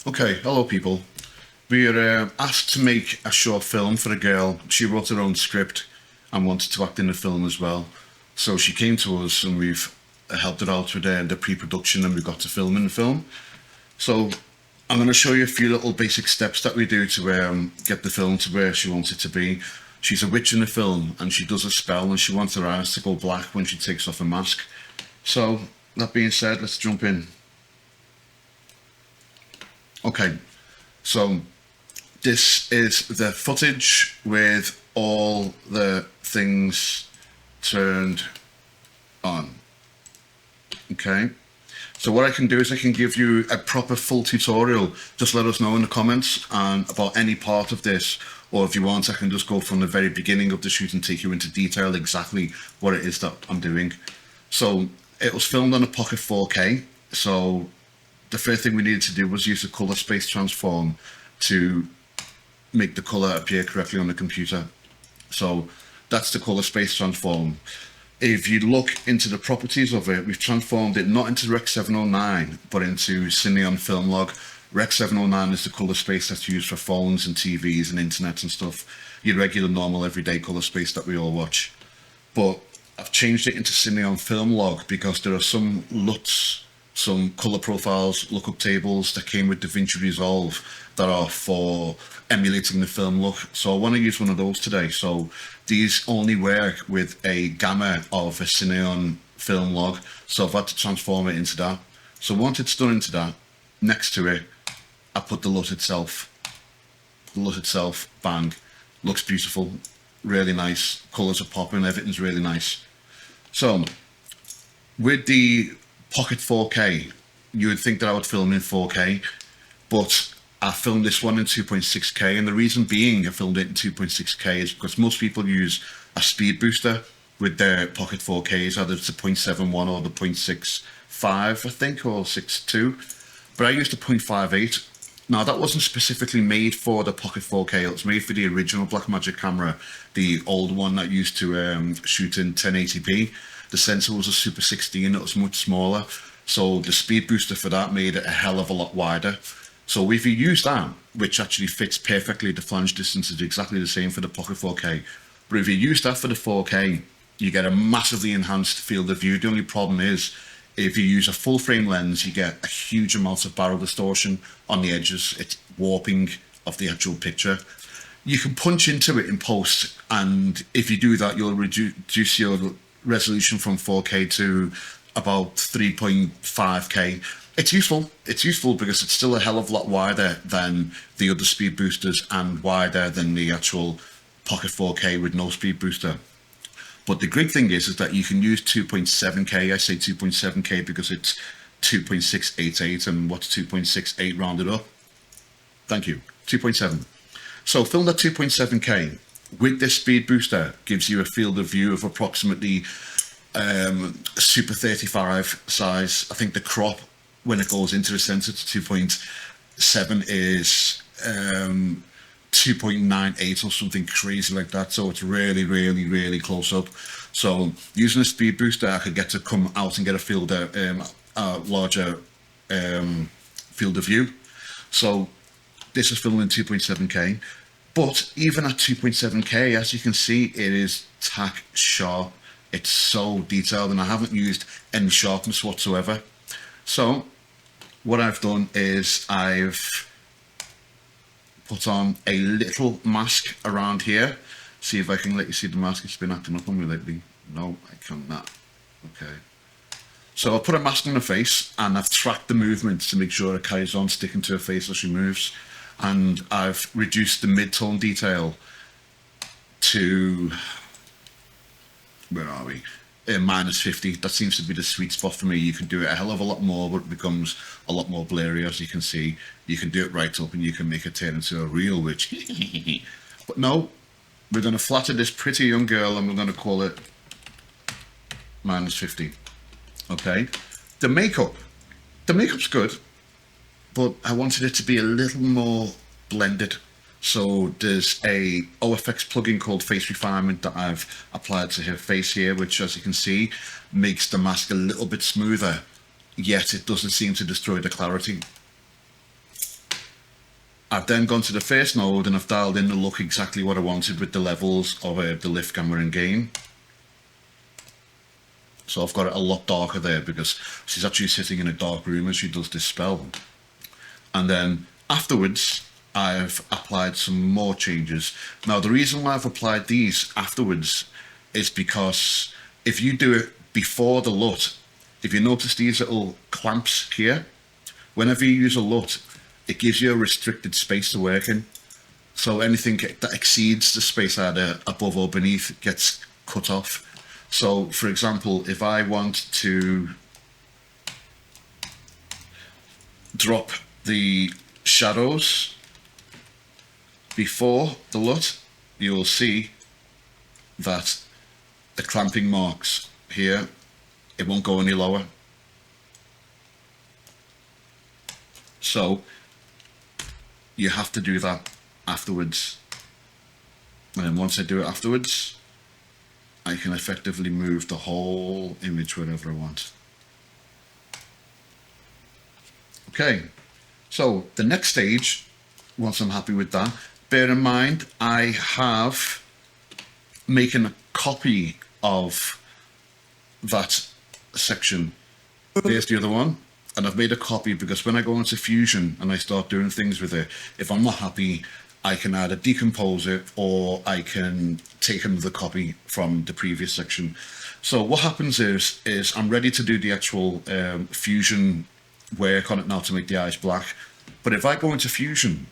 Okay, hello people. We are asked to make a short film for a girl. She wrote her own script and wanted to act in the film as well. So she came to us and we've helped her out with the pre-production and we got to film in the film. So I'm going to show you a few little basic steps that we do to get the film to where she wants it to be. She's a witch in the film and she does a spell and she wants her eyes to go black when she takes off a mask. So that being said, let's jump in. Okay, so this is the footage with all the things turned on. Okay, so what I can do is I can give you a proper full tutorial. Just let us know in the comments and about any part of this, or if you want I can just go from the very beginning of the shoot and take you into detail exactly what it is that I'm doing. So it was filmed on a Pocket 4K, so the first thing we needed to do was use the color space transform to make the color appear correctly on the computer. So that's the color space transform. If you look into the properties of it, we've transformed it not into Rec 709 but into Cineon Film Log. Rec 709 is the color space that's used for phones and TVs and internet and stuff, your regular normal everyday color space that we all watch. But I've changed it into Cineon Film Log because there are some LUTs, some color profiles, lookup tables that came with DaVinci Resolve that are for emulating the film look. So I want to use one of those today. So these only work with a gamma of a Cineon Film Log. So I've had to transform it into that. So once it's done into that, next to it, I put the LUT itself. The LUT itself, bang, looks beautiful, really nice. Colors are popping, everything's really nice. So with the Pocket 4K, you would think that I would film in 4K, but I filmed this one in 2.6K, and the reason being I filmed it in 2.6K is because most people use a speed booster with their Pocket 4Ks, either it's a 0.71 or the 0.65, I think, or 62, but I used the 0.58. Now that wasn't specifically made for the Pocket 4K, it was made for the original Blackmagic camera, the old one that used to shoot in 1080p. The sensor was a Super 16, it was much smaller, so the speed booster for that made it a hell of a lot wider. So if you use that, which actually fits perfectly, the flange distance is exactly the same for the Pocket 4K, but if you use that for the 4K, you get a massively enhanced field of view. The only problem is, if you use a full frame lens, you get a huge amount of barrel distortion on the edges. It's warping of the actual picture. You can punch into it in post, and if you do that, you'll reduce your resolution from 4K to about 3.5K. It's useful because it's still a hell of a lot wider than the other speed boosters and wider than the actual Pocket 4K with no speed booster. But the great thing is that you can use 2.7K. I say 2.7K because it's 2.688, and what's 2.68 rounded up? Thank you, 2.7. So film at 2.7K with this speed booster gives you a field of view of approximately Super 35 size. I think the crop when it goes into the sensor to 2.7 is 2.98 or something crazy like that. So it's really close up. So using a speed booster, I could get to come out and get a larger field of view. So this is filmed in 2.7K. But even at 2.7K, as you can see, it is tack sharp. It's so detailed, and I haven't used any sharpness whatsoever. So what I've done is I've put on a little mask around here. See if I can let you see the mask. It's been acting up on me lately. No, I cannot. Okay. So I put a mask on her face, and I've tracked the movements to make sure it carries on sticking to her face as she moves. And I've reduced the mid-tone detail to, where are we? Minus 50. That seems to be the sweet spot for me. You can do it a hell of a lot more, but it becomes a lot more blurry, as you can see. You can do it right up and you can make it turn into a real witch. But no, we're going to flatter this pretty young girl and we're going to call it minus 50. Okay. The makeup's good, but I wanted it to be a little more blended. So there's a OFX plugin called Face Refinement that I've applied to her face here, which, as you can see, makes the mask a little bit smoother, yet it doesn't seem to destroy the clarity. I've then gone to the first node and I've dialed in the look exactly what I wanted with the levels of the lift, gamma and gain. So I've got it a lot darker there because she's actually sitting in a dark room as she does this spell. And then afterwards, I've applied some more changes. Now, the reason why I've applied these afterwards is because if you do it before the LUT, if you notice these little clamps here, whenever you use a LUT, it gives you a restricted space to work in. So anything that exceeds the space either above or beneath gets cut off. So, for example, if I want to drop the shadows before the LUT, you will see that the clamping marks here, it won't go any lower. So you have to do that afterwards. And then once I do it afterwards, I can effectively move the whole image wherever I want. Okay, so the next stage, once I'm happy with that, bear in mind I have making a copy of that section. There's the other one, and I've made a copy because when I go into Fusion and I start doing things with it, if I'm not happy, I can either decompose it or I can take another copy from the previous section. So what happens is I'm ready to do the actual Fusion work on it now to make the eyes black. But if I go into Fusion,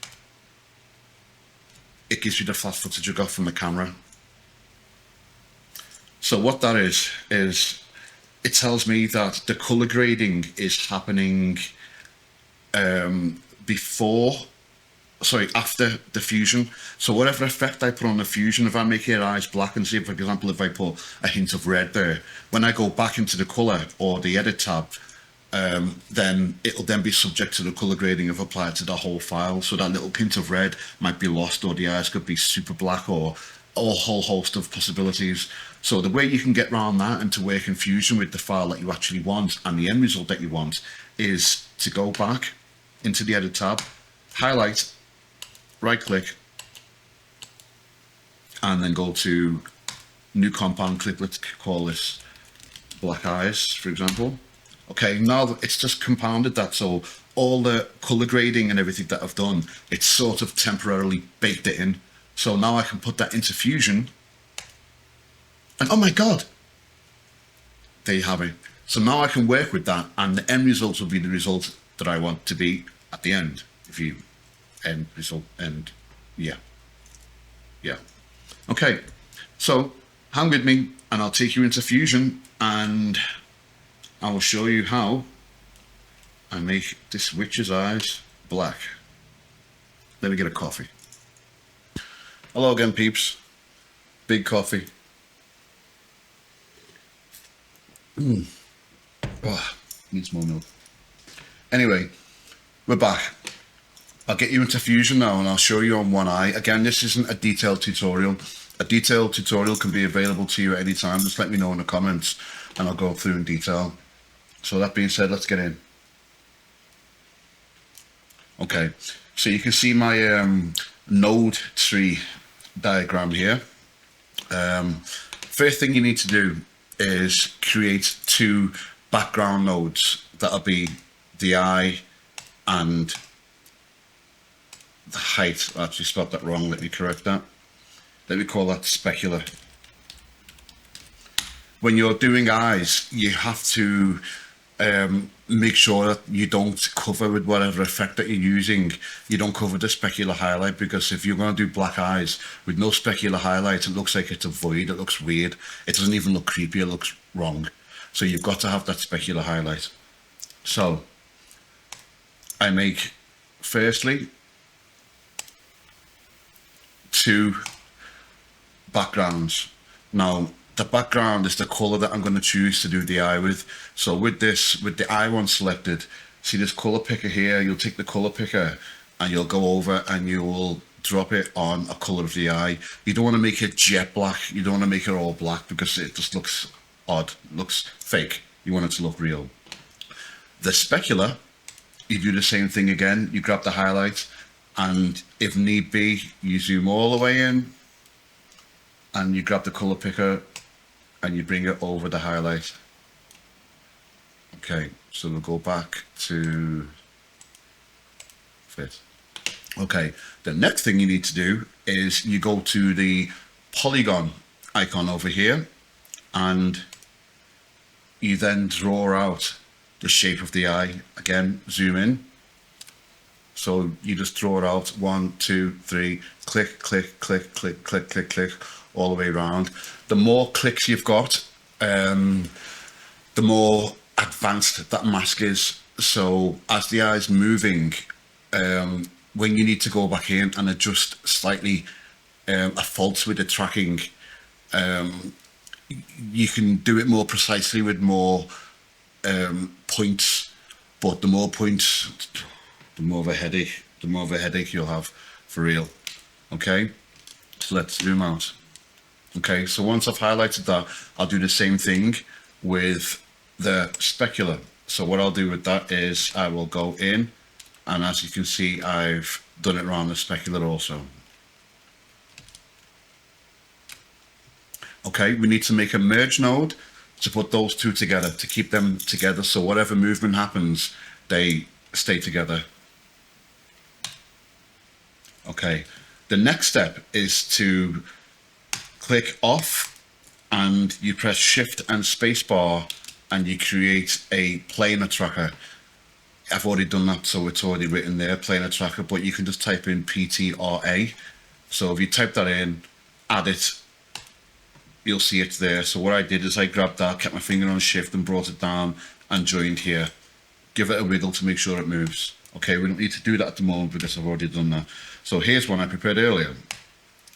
it gives you the flat footage I got from the camera. So what that is it tells me that the color grading is happening after the Fusion. So whatever effect I put on the Fusion, if I make your eyes black and say, for example, if I put a hint of red there, when I go back into the color or the edit tab, then it'll then be subject to the color grading I've applied to the whole file. So that little hint of red might be lost, or the eyes could be super black, or a whole host of possibilities. So the way you can get around that and to work in Fusion with the file that you actually want and the end result that you want is to go back into the edit tab, highlight, right click, and then go to new compound clip. Let's call this black eyes, for example. Okay, now it's just compounded that, so all the color grading and everything that I've done, it's sort of temporarily baked it in. So now I can put that into Fusion, and oh my God, there you have it. So now I can work with that, and the end result will be the result that I want to be at the end. If you end result, and yeah. Okay, so hang with me, and I'll take you into Fusion, and I will show you how I make this witch's eyes black. Let me get a coffee. Hello again, peeps. Big coffee. Oh, needs more milk. Anyway, we're back. I'll get you into Fusion now and I'll show you on one eye. Again, this isn't a detailed tutorial. A detailed tutorial can be available to you at any time. Just let me know in the comments and I'll go through in detail. So that being said, let's get in. Okay, so you can see my node tree diagram here. First thing you need to do is create two background nodes. That'll be the eye and the height. I actually spelled that wrong, let me correct that. Let me call that specular. When you're doing eyes, you have to make sure that you don't cover with whatever effect that you're using. You don't cover the specular highlight, because if you're going to do black eyes with no specular highlight, it looks like it's a void. It looks weird. It doesn't even look creepy. It looks wrong. So you've got to have that specular highlight. So I make, firstly, two backgrounds. Now, the background is the color that I'm going to choose to do the eye with. So with this, with the eye one selected, see this color picker here, you'll take the color picker and you'll go over and you will drop it on a color of the eye. You don't want to make it jet black. You don't want to make it all black because it just looks odd, looks fake. You want it to look real. The specular, you do the same thing again. You grab the highlight and if need be, you zoom all the way in and you grab the color picker and you bring it over the highlight. Okay, so we'll go back to fit. Okay, the next thing you need to do is you go to the polygon icon over here and you then draw out the shape of the eye. Again, zoom in. So you just draw it out 1, 2, 3, click, click, click, click, click, click, click, all the way around. The more clicks you've got, the more advanced that mask is. So as the eye's moving, when you need to go back in and adjust slightly a fault with the tracking, you can do it more precisely with more points, but the more points, the more of a headache you'll have, for real. Okay, so let's zoom out. Okay, so once I've highlighted that, I'll do the same thing with the specular. So what I'll do with that is I will go in, and as you can see, I've done it around the specular also. Okay, we need to make a merge node to put those two together, to keep them together, so whatever movement happens, they stay together. Okay, the next step is to click off and you press Shift and Spacebar and you create a planar tracker. I've already done that, so it's already written there, planar tracker, but you can just type in PTRA. So if you type that in, add it, you'll see it's there. So what I did is I grabbed that, kept my finger on Shift and brought it down and joined here. Give it a wiggle to make sure it moves. Okay, we don't need to do that at the moment because I've already done that. So here's one I prepared earlier.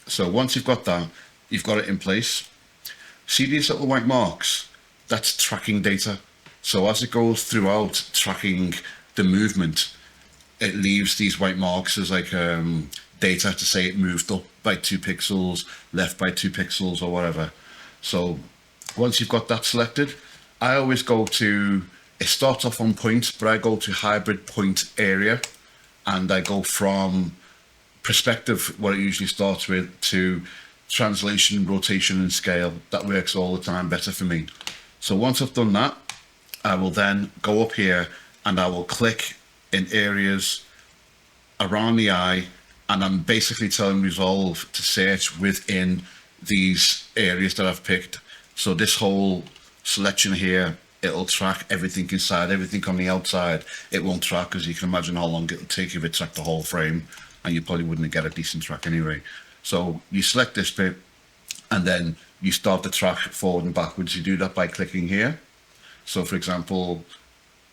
So once you've got that, you've got it in place. See these little white marks? That's tracking data. So as it goes throughout tracking the movement, it leaves these white marks as like data to say it moved up by 2 pixels, left by 2 pixels or whatever. So once you've got that selected, I always go to, it starts off on point, but I go to hybrid point area and I go from perspective, what it usually starts with, to translation, rotation and scale. That works all the time better for me. So once I've done that, I will then go up here and I will click in areas around the eye, and I'm basically telling Resolve to search within these areas that I've picked. So this whole selection here, it'll track everything inside, everything on the outside. It won't track, because you can imagine how long it'll take if it tracked the whole frame, and you probably wouldn't get a decent track anyway. So you select this bit and then you start the track forward and backwards. You do that by clicking here. So for example,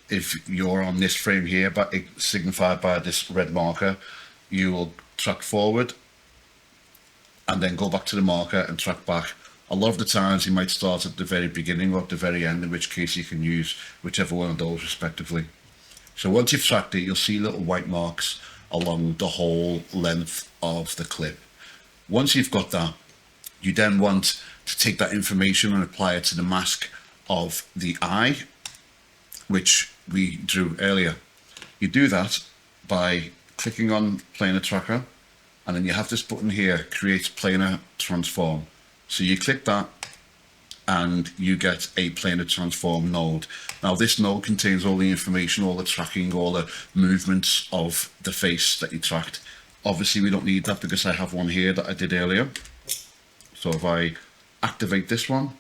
if you're on this frame here, but it's signified by this red marker, you will track forward and then go back to the marker and track back. A lot of the times you might start at the very beginning or at the very end, in which case you can use whichever one of those respectively. So once you've tracked it, you'll see little white marks along the whole length of the clip. Once you've got that, you then want to take that information and apply it to the mask of the eye, which we drew earlier. You do that by clicking on planar tracker, and then you have this button here, create planar transform. So you click that and you get a planar transform node. Now this node contains all the information, all the tracking, all the movements of the face that you tracked. Obviously we don't need that because I have one here that I did earlier. So if I activate this one,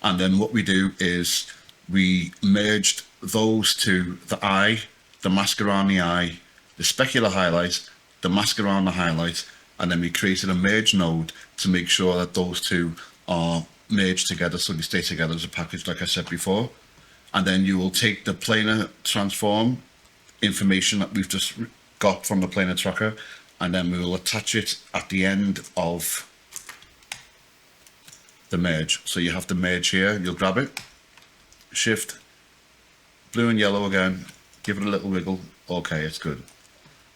and then what we do is we merged those two, the eye, the mask around the eye, the specular highlight, the mask around the highlight, and then we created a merge node to make sure that those two are merged together so they stay together as a package, like I said before. And then you will take the planar transform information that we've just got from the planar tracker, and then we will attach it at the end of the merge. So you have the merge here, you'll grab it, shift, blue and yellow again, give it a little wiggle, okay, it's good.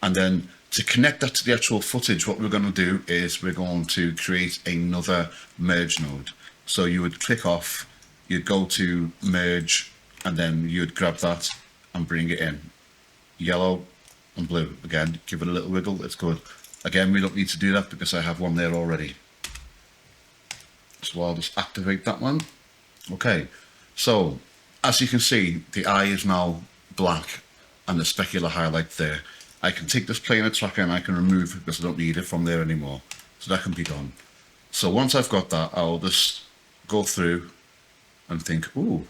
And then to connect that to the actual footage, what we're going to do is we're going to create another merge node. So you would click off, you'd go to merge, and then you'd grab that and bring it in. Yellow, and blue. Again, give it a little wiggle, it's good. Again, we don't need to do that because I have one there already. So I'll just activate that one. Okay, so as you can see, the eye is now black and the specular highlight there. I can take this planar tracker and I can remove it because I don't need it from there anymore. So that can be done. So once I've got that, I'll just go through and think, ooh,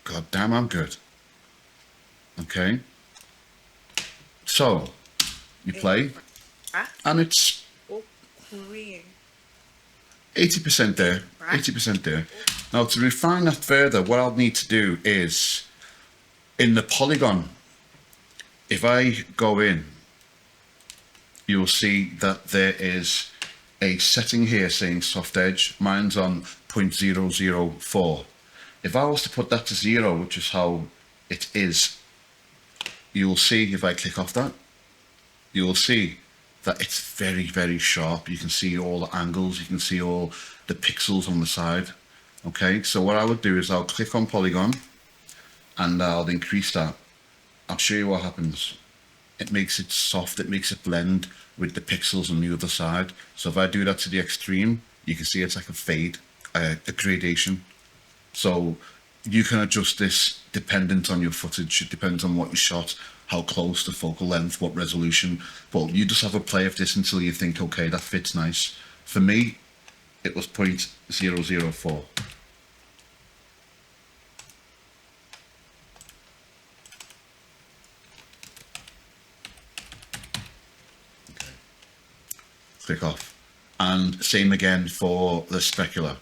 god damn, I'm good. Okay. So you play and it's 80% there, 80% there. Now to refine that further, what I'll need to do is in the polygon, if I go in, you'll see that there is a setting here saying soft edge. Mine's on 0.004. If I was to put that to 0, which is how it is, you'll see if I click off that, you'll see that it's very, very sharp. You can see all the angles, you can see all the pixels on the side. Okay, so what I would do is I'll click on polygon and I'll increase that. I'll show you what happens. It makes it soft, it makes it blend with the pixels on the other side. So if I do that to the extreme, you can see it's like a fade, a gradation. So you can adjust this dependent on your footage. It depends on what you shot, how close, the focal length, what resolution. But you just have a play of this until you think, okay, that fits nice. For me, it was 0.004. Click off. And same again for the specular.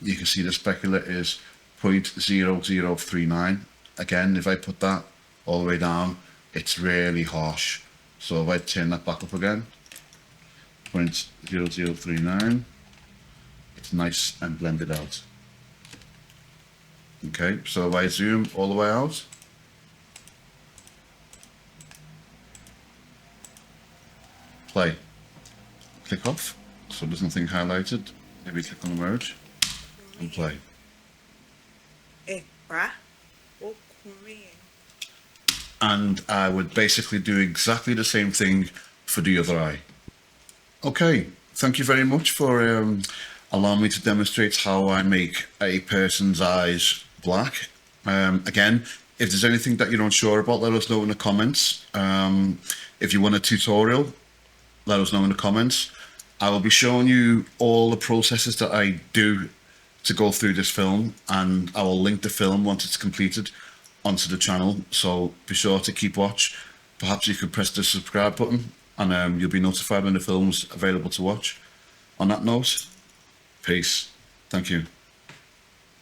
You can see the specular is 0.0039. Again, if I put that all the way down, it's really harsh. So if I turn that back up again, 0.0039, it's nice and blended out. Okay, so if I zoom all the way out, play, click off, so there's nothing highlighted, maybe click on the merge, and play. And I would basically do exactly the same thing for the other eye. Okay, thank you very much for allowing me to demonstrate how I make a person's eyes black. Again, if there's anything that you're unsure about, let us know in the comments. If you want a tutorial, let us know in the comments. I will be showing you all the processes that I do to go through this film, and I will link the film once it's completed onto the channel, so be sure to keep watch. Perhaps you could press the subscribe button and you'll be notified when the film's available to watch. On that note, peace. Thank you.